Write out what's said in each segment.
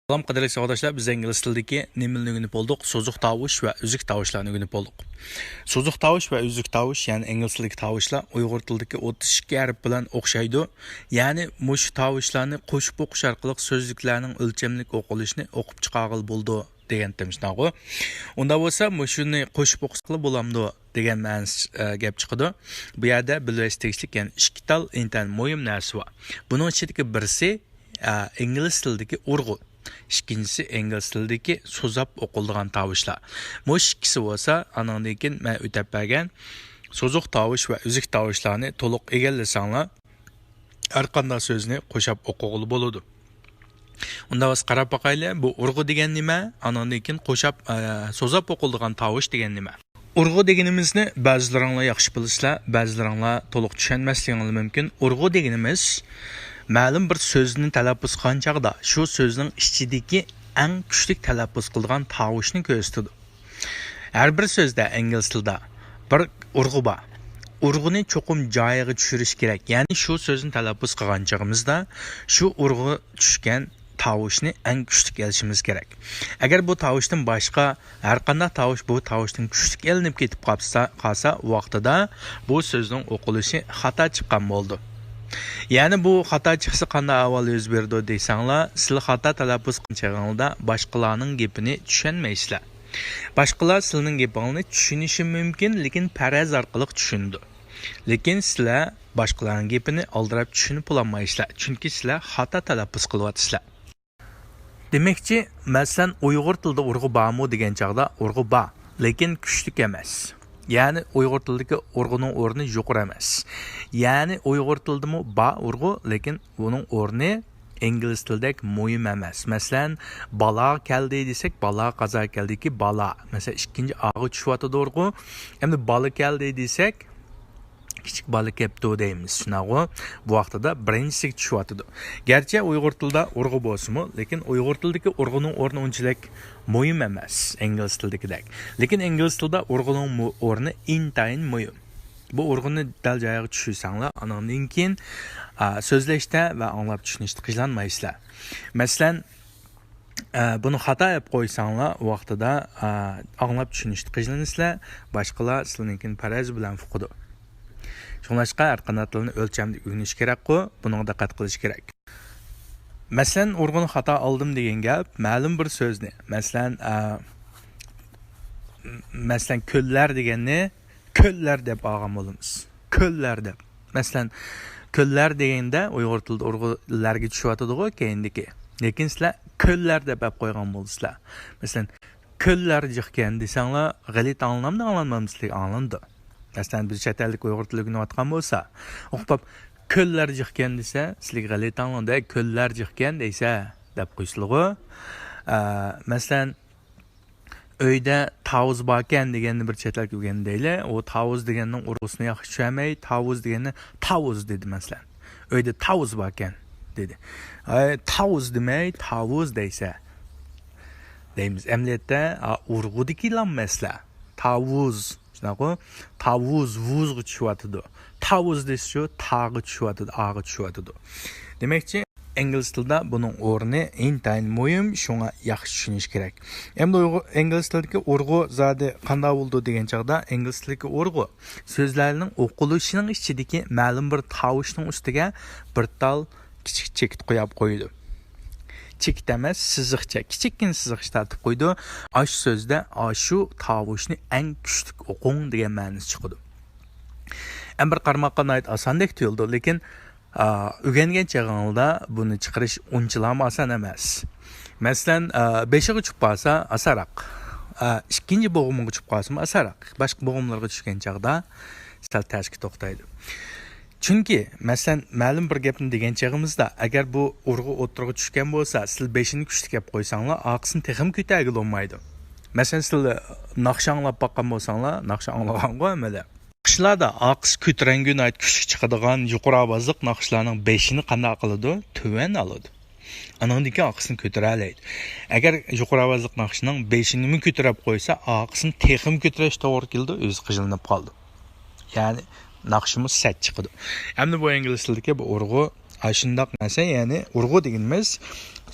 Salam qadrli savdoshlar, biz ingliz tilidagi nemirni o'rganib oldik. So'ziq tovush va uzuk tovushlarni o'rganib oldik. So'ziq tovush va uzuk tovush, ya'ni ingliz tilidagi tovushlar Uyg'ur tilidagi 32 harf bilan o'xshaydi. Ya'ni mush tovushlarni qo'shib o'qish orqali so'zliklarning o'lchamlik o'qilishini o'qib chiqarg'il bo'ldi degan temishnago. Unda bo'lsa, mushuni qo'shib o'qishqili bo'lamdi degan ma'nos gap chiqadi. Bu yerda bilish tegishli, ya'ni ikki tal intan muhim narsa bor. Buning ichidagi birisi ingliz tilidagi urg'u. İkincisi ingliz tilidagi so'zab o'qiladigan tovushlar. Mush ikkisi bo'lsa, andan keyin men o'tab bergan so'ziq tovush va uzuk tovushlarni to'liq egallasanglar, har qanday so'zni qo'shib o'qig'ili bo'ladi. Unda biz qarab boqaylik, bu urg'u degan nima? Andan keyin qo'shib so'zab o'qiladigan tovush degan nima? Urg'u deganimizni ba'zilaringlar yaxshi bilasizlar, ba'zilaringlar to'liq tushunmasligingiz mumkin. Urg'u deganimiz ma'lum bir so'zni talaffuz qilgan chaqda shu so'zning ichidagi eng kuchli talaffuz qilgan tovushni ko'rsatadi. Har bir so'zda ingliz tilida bir urg'u bor. Urg'uni cho'qim joyiga tushirish kerak. Ya'ni shu so'zni talaffuz qilgan chaqimizda shu urg'u tushgan tovushni eng kuchli kelishimiz kerak. Agar bu tovushdan boshqa har qanday tovush bu tovushdan kuchli elinib ketib qolsa vaqtida bu so'zning o'qilishi xato chiqqan bo'ldi. Yani bu xato chiqsa qanday avval yuz berdi deysanglar, siz xato talaffuz qilganingizda boshqalarning gapini tushunmaysizlar. Boshqalar sizning gapingizni tushunishi mumkin, lekin faraz orqali tushundi. Lekin sizlar boshqalarning gapini oldirib tushunib olmaysizlar, chunki sizlar xato talaffuz qilyapsizlar. Demakchi, masalan, Uyg'ur tilida urg'u bormi degan chaqda urg'u bor, lekin kuchli emas. Yani Uyg'ur tilidagi urg'uning o'rni yuqori emas. Yani Uyg'ur tilidami bor urg'u, lekin uning o'rni ingliz tilidek muhim emas. Masalan, balo keldi desak, balo qazo keldiki balo. Masalan, ikkinchi og'i tushyotdi urg'u. Endi balo keldi desak, kichik bola kelibdi deymiz. Shunaqa bu vaqtida birinchisi tushyotdi. Garchi Uyg'ur tilida urg'u bo'lsa-mu, lekin Uyg'ur tilidagi urg'uning o'rni unchalik muhim emas ingliz tilidagidek. Lekin ingliz tilida urg'uning o'rni intayin muhim. Bu urg'uni dal joyiga tushirsanlar, andan keyin so'zlashda va anglab tushunishda qiynalmaysizlar. Masalan, buni xato qilib qo'ysanglar, vaqtida anglab tushunishda qiynalansizlar, boshqalar sizlarning faraz bilan fuqidi. Shunlashqa har qanday tilni o'lchamda o'rganish kerak-ku, bunga diqqat qilish kerak. Masalan, urg'uni xato oldim degan gap ma'lum bir so'zni. Masalan, ko'llar deganni ko'llar deb olgan bo'lamiz. Ko'llar deb. Masalan, ko'llar deganda Uyg'ur tilida urg'ularga tushyotadi-ku keyindiki. Lekin sizlar ko'llar deb qo'ygan bo'ldingizlar. Masalan, ko'llar jiqgan desanglar, g'alit anlamamsizlik anlandi. Masalan, bir chet ellik Uyg'ur tilini o'rganayotgan bo'lsa, o'qib ko'llar jiqgan desa, sizga g'alati anlamda ko'llar jiqgan desa deb qo'yishligu. Masalan, uyda tavuz bor ekan deganni bir chet ellik o'rgan deyli. U tavuz deganning urg'usini yaxshi tushunmay, tavuz deganni tavuz dedi masalan. Uyda tavuz bor ekan dedi. Tavuz demay, tavuz desa deymiz. Emliyatda urg'udiki lanmaslar. Tavuz Shunaqa tavuz vuzga tushyotdi. Tavuz desa tag'i tushyotdi, ag'i tushyotdi. Demakchi, ingliz tilida buning o'rni intayin muhim, shunga yaxshi tushunish kerak. Endi ingliz tilidagi urg'u zodi qanday bo'ldi degan chaqda, ingliz tilidagi urg'u so'zlarning o'qilishining ichidagi ma'lum bir tovushning ustiga bir tal kichik chekit qo'yib qo'ydi. Chekit emas, siziqcha, kichikkin siziqcha tartib qo'ydi. Ash so'zda shu tovushni eng kuchli o'qing degan ma'nosi chiqdi. Ham bir qarmoqqa oid osondek tuyuldi, lekin o'rgangan chog'ingizda buni chiqarish unchalam oson emas. Masalan, 5ga tushib qolsa asaroq. Ikkinchi bo'g'imga tushib qolsa asaroq. Boshqa bo'g'imlarga tushgan chog'da sal tashki to'xtaydi. Chunki, masalan, ma'lum bir gapni degan chog'imizda, agar bu urg'u o'tirg'i tushgan bo'lsa, siz 5ni kuchli deb qo'ysanglar, oqisini texim ko'targil olmaydi. Masalan, siz naqsh anglab boqqan bo'lsanglar, naqsh anglaganga amala. Naqshlarda oqis ko'tarangun ayt kuchli chiqadigan yuqori ovozliq naqshlarning 5ni qanday qiladi? Tuvan oladi. Andan keyin oqisini ko'tara oladi. Agar yuqori ovozliq naqshning 5ni ko'tarib qo'ysa, oqisini texim ko'tarish to'g'ri keldi, o'zi qijilinib qoldi. Ya'ni naqshimiz sat chiqdi. Endi bu ingliz tilidagi bu urg'u shundoq narsa, ya'ni urg'u deganimiz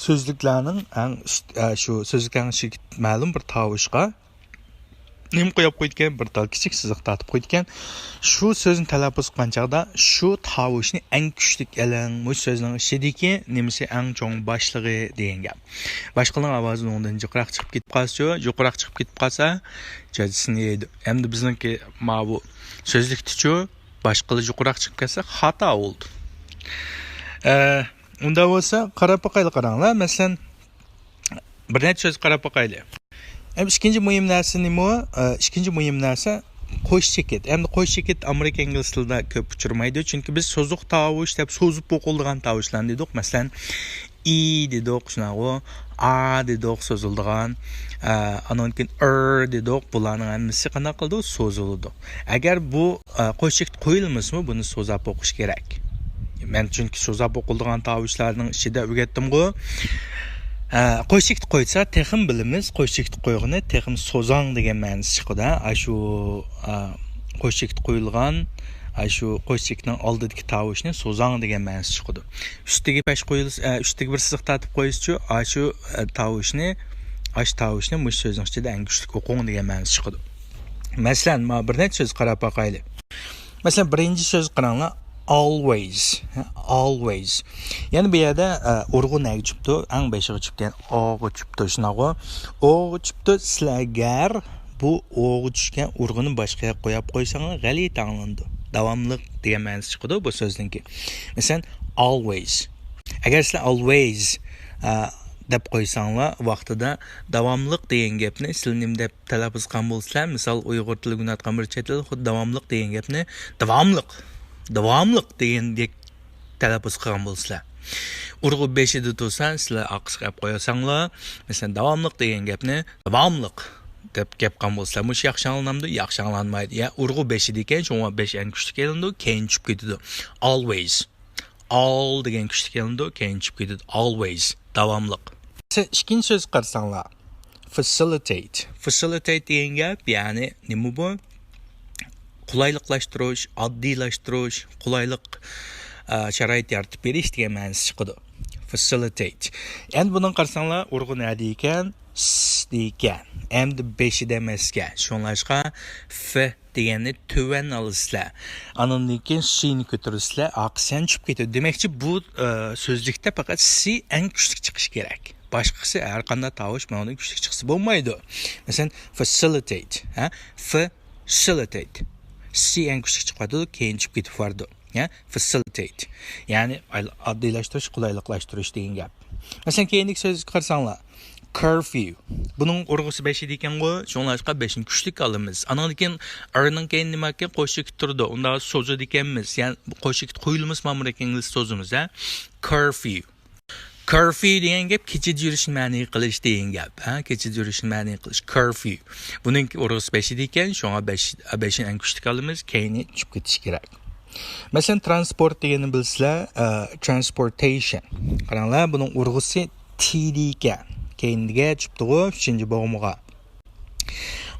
so'zliklarning shu so'zliklarning ichiga ma'lum bir tovushga nim qo'yib qo'ygan bir tal kichik siziq tatib qo'ygan shu so'zni talaffuz qilgan chog'da shu tovushni eng kuchli elang bu so'zning ichidagi nimasi eng cho'ng boshlig'i degan gap boshqalarning ovozi undan yuqroq chiqib ketib qolsa yuqroq chiqib ketib qolsa jajisini yeydi endi bizniki ma bu so'zlikdichu boshqalar yuqroq chiqib ketsa xato bo'ldi unda bo'lsa qarab qaranglar masalan bir necha so'z qarab boqaylik ikkinchi muhim narsa nima ikkinchi muhim narsa qo'sh cheket endi qo'sh cheket amerika ingliz tilida ko'p uchirmaydi chunki biz so'zuq tovush deb so'zib o'qiladigan tovushlarni dedik masalan i dedik shunaqa a dedik so'ziladigan andan keyin dedik bularning hammasi qanday qildi so'ziladi agar bu qo'sh cheket qo'yilmasmi buni so'zab o'qish kerak men chunki so'zab o'qiladigan tovushlarning ichida o'rgatdim-ku qo'shikni qo'ysa texim bilimiz qo'shikni qo'yg'ini texim so'zang degan ma'nosi chiqadi shu qo'shikni qo'yilgan shu qo'shikning oldidagi tovushni so'zang degan ma'nosi chiqadi ustiga pash qo'yilsa ustiga bir siziq tatib qo'yishchi shu tovushni mush so'zning ichida eng kuchli o'qing degan ma'nosi chiqadi masalan bir necha so'z qarab boqaylik masalan birinchi so'z qaranglar always yani bu yerda urg'u nagi chipdi ang beshig'i chipgan o'g'i chipdi shunaqa o'g'i chipdi sizlar bu o'g'i tushgan urg'uni boshqa yoqqa qo'yib qo'ysanglar g'alati anglandi davomli degan ma'nosi chiqadi bu so'zniki masalan always agar sizlar always deb qo'ysanglar vaqtida davomliq degan gapni sizlar nim deb talaffuz qilgan bo'lsanglar misol uyg'ur tili o'rgatgan bir chet tilda xuddi davomliq degan gapni davomliq degandek talaffuz qilgan bo'lsanglar urg'u beshida tursan sizlar aqsh qilib qo'yasanglar masalan davomliq degan gapni davomliq deb gap qilgan bo'lsanglar mush yaxshi anglanamdi yaxshi anglanmaydi ya urg'u beshida ekan shunga 5 eng kuchli kelindi keyin tushib ketadi always all degan kuchli kelindi keyin tushib ketadi always davomliq ikkinchi so'z qarasanglar facilitate degan gap ya'ni nima bu qulayliqlashtirish oddiylashtirish qulaylik sharoit yaratib berish degan ma'nosi chiqadi facilitate endi buni qarasanglar urg'u nima ekan deykan endi beshida emasga shunlashqa f deganni tuvan olasizlar andan keyin sini ko'tarisizlar aqsan tushib ketadi demakchi bu so'zlikda faqat si eng kuchli chiqishi kerak boshqasi har qanday tovush mana kuchli chiqsa bo'lmaydi masalan facilitate si eng kuchli chiqadi keyin chiqib ketib bordi facilitate ya'ni oddiylashtirish qulayliqlashtirish degan gap masalan keyingi so'z qarasanglar curfew buning urg'usi 5 ekan-ku shunlashqa 5 kuchli olamiz andan keyin arning keyin nima ekan qo'shik turdi unda so'zi ekanmiz ya'ni qo'shik qo'yilmas amerika ingliz so'zimiz curfew degan gap kechada yurishni ma'ni qilish degan gap kechada yurishni ma'ni qilish curfew buning urg'usi 5 ekan shunga 5 eng kuchli olamiz keyin tushib ketish kerak masalan transport deganni bilsizlar transportation qaranglar buning urg'usi t ekan keyinga chiptig'i 3 bo'g'imiga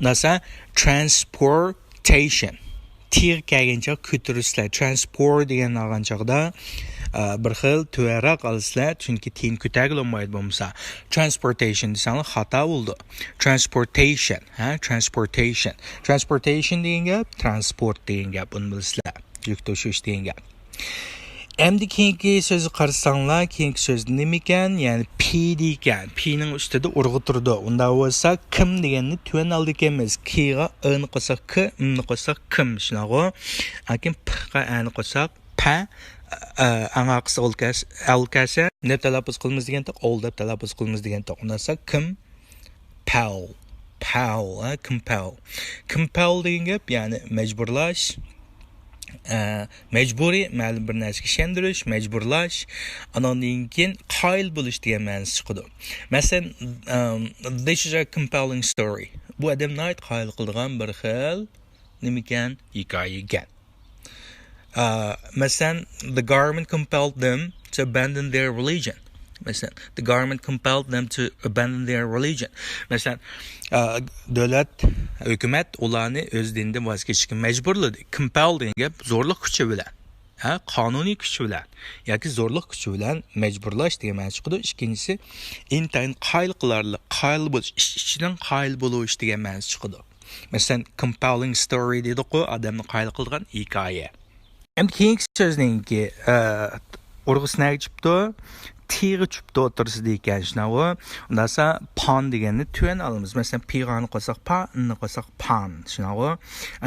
unasa transportation tir kelgancha ko'tarisizlar transport degan olgan chog'da bir xil tuyaroq olasizlar chunki tin ko'tarilmaydi bo'lmasa transportation desanglar xato bo'ldi transportation degan gap transport degan gap buni bilsizlar yuk tashish degan gap endi keyingi so'zni qarasanglar keyingi so'z nima ekan ya'ni p degan pning ustida urg'u turdi unda bo'lsa kim deganni tuvan oldi ekanmiz kga ni qo'shsak k ni qo'shsak kim shunaqa akin p ga ani qo'shsak pa angaqsi olkasa deb talaffuz qilamiz degan toq ol deb talaffuz qilamiz degan toq undasa kim compel degan gap ya'ni majburlash mecburi ma'lum bir narsaga ishontirish majburlash andan keyin qoyil bo'lish degan ma'nosi chiqadi masalan this is a compelling story bu odamni qoyil qiladigan bir xil nima ekan hikoya ekan masalan the government compelled them to abandon their religion masalan the government compelled them to abandon their religion masalan davlat hukumat ularni o'z dinidan voz kechishga majburladi compel degan gap zo'rlik kuchi bilan qonuniy kuch bilan yoki zo'rliq kuchi bilan majburlash degan ma'no chiqadi. Ikkinchisi intayin qoyil qilarli, qoyil bo'lish, ichidan qoyil bo'lish degan ma'no chiqadi. Masalan, compelling story deydi-ku, odamni qoyil qilgan hikoya. Endi keyingi so'zningki urg'usini aytibdi, tiri chupda o'tirsa ekan shunaqo. Undasa pan deganni tuyan olamiz. Masalan, pig'ani qo'ysak pa, ni qo'ysak pan shunaqo.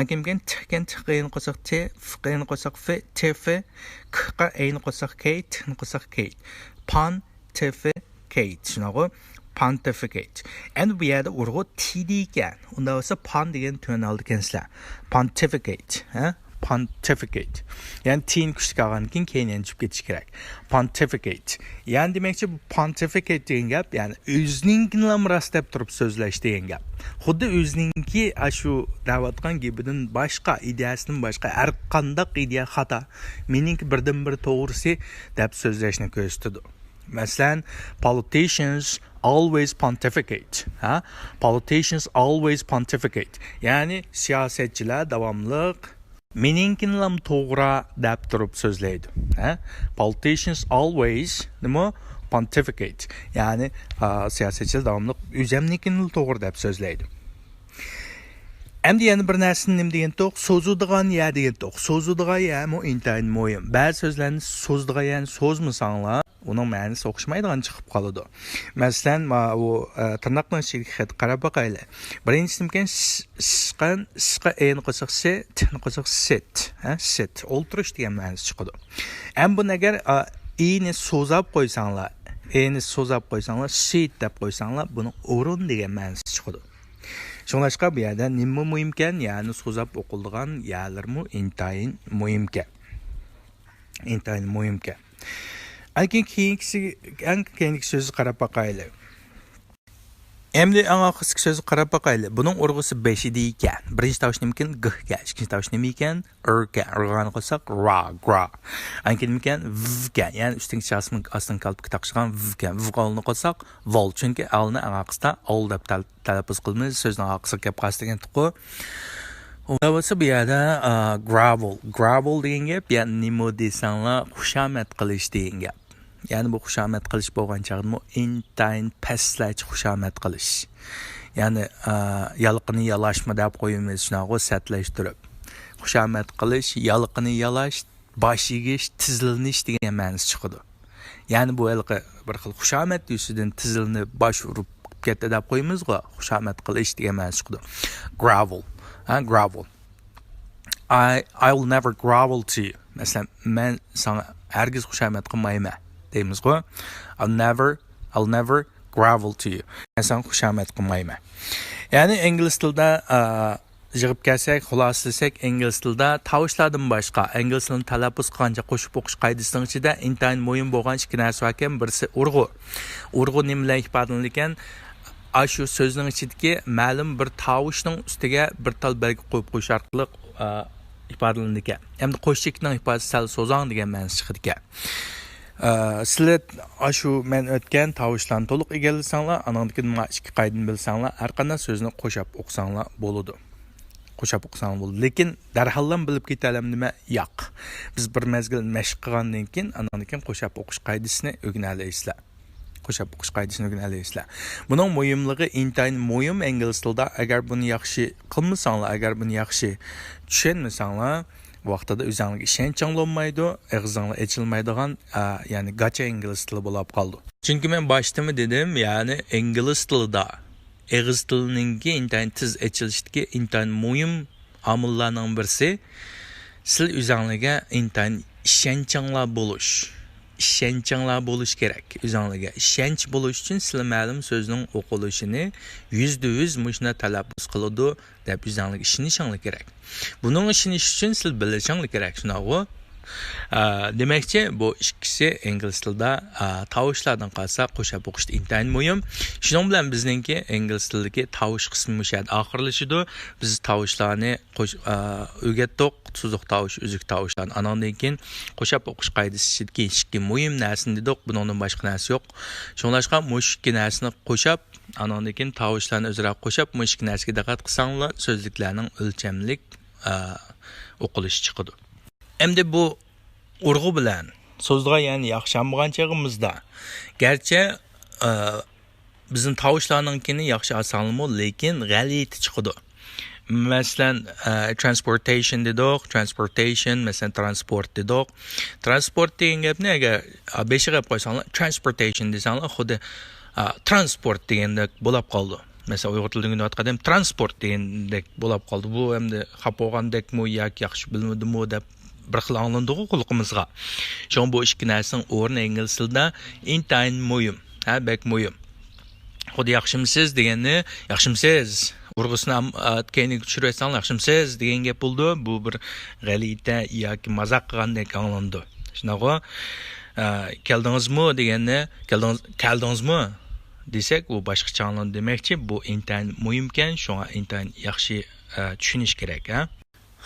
Ankimgan tiqni qo'ysak te, fiqni qo'ysak fe, tefe, kqa ayni qo'ysak kate, ni qo'ysak kate. Pan, tefe, kate shunaqo. Pontificate. Endi bu yerda urg'u ti degan. Unda bo'lsa pan degan tuyan oldi ekansizlar. Pontificate, Pontificate. Yani tin kuchli qolgandan keyin yanchib ketish kerak. Pontificate. Yani demakchi bu pontificate degan gap, yani o'ziningni rastlab turib so'zlash degan gap. Xuddi o'ziningki shu da'vatgan gapidan boshqa, ideyasidan boshqa har qanday ideya xato, meningki birdan bir to'g'risi deb so'zlashni ko'rsatadi. Masalan, politicians always pontificate. Politicians always pontificate. Yani siyasetçiler davamlıq meningkinlam to'g'ri deb turib so'zlaydi. Politicians always nima pontificate. Yani siyasetçiler davamlıq o'zimnikini to'g'ri deb so'zlaydi. Endi yana bir narsani nima degan to'q, so'zadigan ya degan to'q. So'zadigan ya mu intayin muhim. Ba'zi so'zlarni so'zadigan yani so'zmasanglar, uning ma'nosi o'xshamaydigan chiqib qoladi. Masalan, u tirnoqning ichiga qarab boqaylik. Birinchisi nimkan sqa en qo'shaq se, tni qo'shaq sit, sit o'ltirish degan ma'nosi chiqadi. Ham buni agar ni so'zab qo'ysanglar, sit deb qo'ysanglar, buni o'rin degan ma'nosi chiqadi. Shunlashqa bu yerda nima muhimkan, ya'ni so'zab o'qiladigan yerlarmi intayin muhimkan. Intayin muhimkan. Lekin keyingi so'zni qarab boqaylik. Endi oxirgi so'zni qarab boqaylik. Buning urg'usi 5 ekan. Birinchi tovush nima ekan? G ga. Ikkinchi tovush nima ekan? R ga. R'ni qo'ysak ra, gra. Lekin nima ekan? V ga. Ya'ni ustingi chasmin astin qalbga taqishgan v ga. V qolni qo'ysak vol. Chunki alni oxirida ol deb talaffuz qilamiz. So'zning oxirida gap qasdigan tuqu. Unda bo'lsa bu yerda gravel degan gap, ya'ni nima desanglar, xushamad qilish degan gap. Yani bu xushamad qilish bo'lgan chaqda intayin pastlash xushamad qilish. Yani yalqini yalashma deb qo'yamiz shunaqa satlashtirib. Xushamad qilish, yalqini yalash, bosh egish, tizilnish degan ma'nosi chiqadi. Yani bu halqa bir xil xushamad yusidan tizilni bosh urib ketdi deb qo'yamiz-ku, xushamad qilish degan ma'nosi chiqadi. Gravel. Gravel. I will never grovel to you. Masalan, men sana hargiz xushamad qilmayman. Deymiz-ku. I'll never grovel to you. Men sana xushamad qilmayman. Yani ingliz tilida yig'ib kelsak, xulosalasak, ingliz tilida tovushlardan boshqa, ingliz tilini talaffuz qilgancha qo'shib o'qish qoidasining ichida intayin muhim bo'lgan ikki narsa ekan. Birisi urg'u. Urg'u nima bilan ifodalanadi ekan? Shu so'zning ichidagi ma'lum bir tovushning ustiga bir tal belgi qo'yib qo'yish orqali ifodalanadi ekan. Endi qo'shchilikning ifodasi sal so'zon degan ma'nosi chiqadi ekan. Sizlar shu men o'tgan tovushlarni to'liq egallasanglar, anandagi ikki qoidani bilsanglar, har qanday so'zni qo'shib o'qisanglar bo'ladi. Lekin darhallam bilib ketalam nima yo'q. Biz bir mezgil mashq qilgandan keyin anandagi qo'shib o'qish qoidasini o'rganalaysizlar. Buning muhimligi intayin muhim ingliz tilida. Agar buni yaxshi qilmasanglar, agar buni yaxshi tushunmasanglar, vaqtida o'zingizga ishonch olmaydi, og'zingizga ochilmaydigan, ya'ni gacha ingliz tili bo'lib qoldi. Chunki men boshda dedim, ya'ni ingliz tilida og'iz tilining intayin tiz ochilishdagi intayin muhim omillarning birisi siz o'zingizga intayin ishonchinglar bo'lish kerak. O'zingizga ishonch bo'lish uchun siz ma'lum so'zning o'qilishini %100 mushna talaffuz qiladi deb o'zingizga ishonishingiz kerak. Buning ishonish uchun siz bilishingiz kerak, shunaqo. Demakchi, bu ikkisi ingliz tilida tovushlardan qolsa qo'shib o'qishda intayin muhim. Shuning bilan bizningki ingliz tilidagi tovush qismi mushad oxirlashidi. Biz tovushlarni o'rgatdik, so'ziq tovush, uzuk tovushlarni. Anandan keyin qo'shib o'qish qoidasi ichidagi ikki muhim narsani dedik, bundan boshqa narsa yo'q. Shunlashqa mushki narsani qo'shib, anandan keyin tovushlarni o'zaro qo'shib, mushki narsaga diqqat qilsanglar, so'zliklarning o'lchamlik o'qilishi chiqadi. Endi bu urg'u bilan so'zga ya'ni yaxshilanmagan chog'imizda garchi bizning tovushlarninkini yaxshi asalmi, lekin g'alati chiqadi. Masalan, transportation dedik, masalan transport dedik. Transport degan gapni agar beshiga qo'ysanglar, transportation desanglar, xuddi transport degandek bo'lib qoldi. Masalan, uyg'ur tilida aytganda transport degandek bo'lib qoldi. Bu endi xafa bo'lgandekmi yoki yaxshi bilmadimi deb bir xil anglandiku qulqimizga. Shuning bu ikki narsaning o'rni ingliz tilida intayin muhim, bek muhim. Xuddi yaxshimisiz deganni yaxshimisiz urg'usini keyin tushirasan yaxshimisiz degan gap bo'ldi. Bu bir g'alita yoki mazaq qilgandek anglandi. Shunaqa keldingizmi deganni keldingizmi desak, u boshqacha anglandi demakchi. Bu intayin muhimkan, shunga intayin yaxshi tushunish kerak,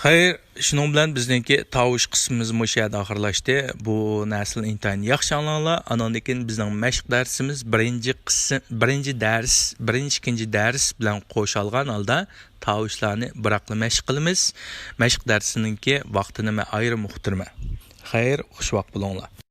Xayr, shuning bilan bizningki tovush qismimiz mush yerda oxirlashdi. Bu narsani intayin yaxshi anglanglar. Andan keyin bizning mashq darsimiz birinchi, ikkinchi dars bilan qo'shilgan holda tovushlarni biroqli mashq qilamiz. Mashq darsininki vaqtini men ayrim uqtirman. Xayr, xush vaqt bo'linglar.